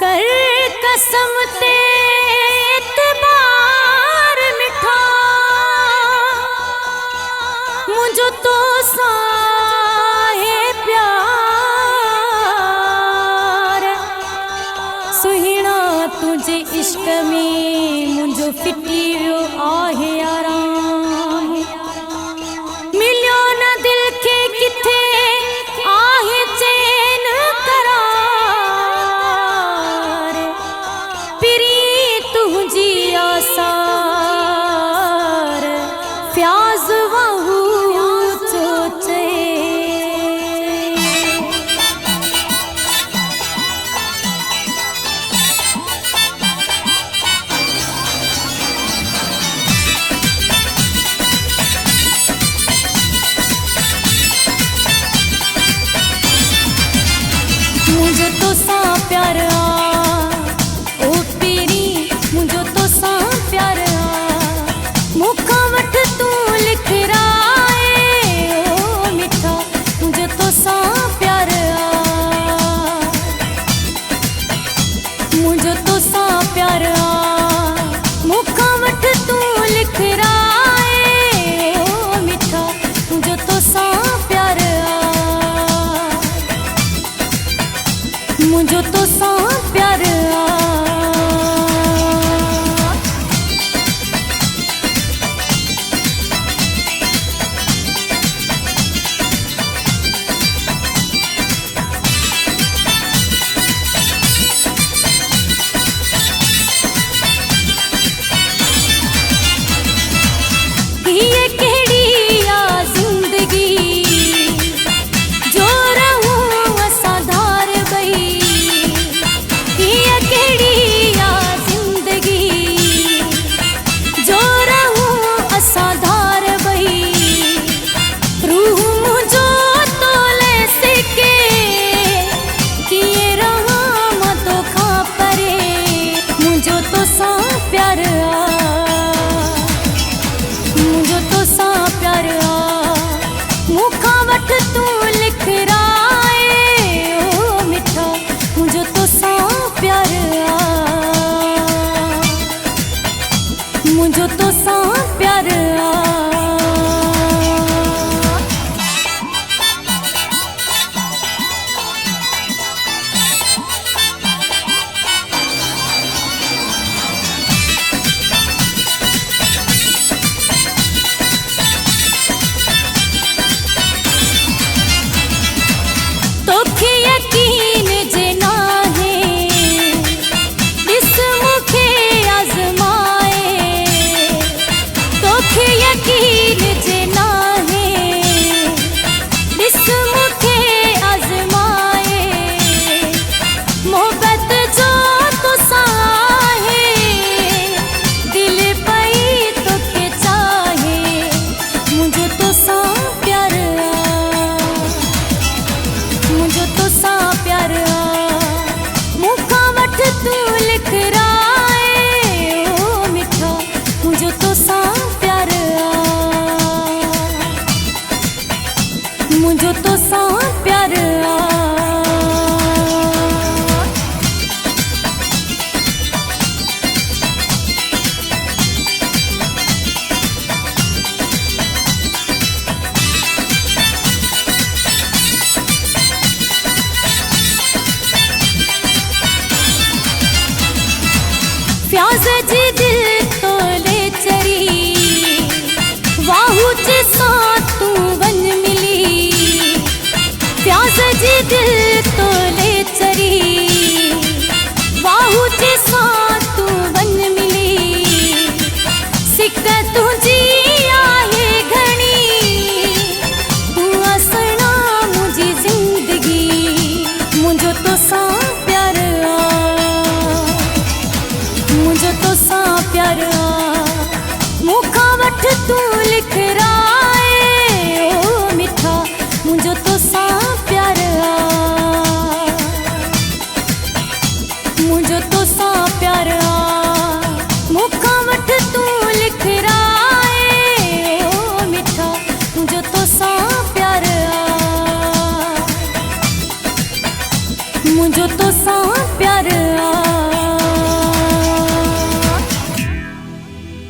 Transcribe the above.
कर कसम ते इतबार मिठा मुझो तो साहे प्यार सुहिणा तुझे इश्क में मुझो फिटी वियो आहे आराम मिलियो न दिल के किथे आहे चैन करार पिरी तुझी आसार फ्याज वहू चोचे मुझे तो सा प्यार आ ओ पीरी मुझे तो सा प्यार आ मुखा वठ तू लिख राए ओ मिठा मुझे तो सा प्यार आ मुझे तो सा प्यार आ मुखा वठ तू लिख राए ओ मिठा मुझे तो सा प्यार आ मुझो तो सा प्यार आ ये केड़ी आ जिंदगी जो रहूं असाधार बई ये केड़ी आ जिंदगी जो रहूं असाधार बई रूह मुझो तोले सिके किए रहा मां तो खा परे मुझो तो सा प्यार आ मुझो तो सा प्यार आ मुखा वठ तू लिख राए ओ मिठा मुझो तो सा प्यार आ मुझो तो सा प्यार आ तोखे यकीन जे नाहे ॾिस मूंखे आज़माए तोखे यकीन जे नाहे ॾिस मूंखे आज़माए मोहब्बत जो तो साहे दिल पई तोखे चाहे मुझो तो सा प्यार आ मुझो तो सा प्यार आ मुखा वठ तू लिख राए ओ मिठा मुझो तो सा प्यार आ मुझो तो सा प्यार आ फ्याज जी दिल तोले चरी वाहू जे सा तू वन मिली फ्याज जी दिल तोले चरी वाहू जे सा तू वन मिली सिक तुझी आहे घणी तू असना मुझी जिंदगी मुझो तो सा प्यार आ मुझो तो सा प्यार आ मुखा वठ तू लिख राए ओ मिठा मुझो तो सा प्यार आ मुझो तो सा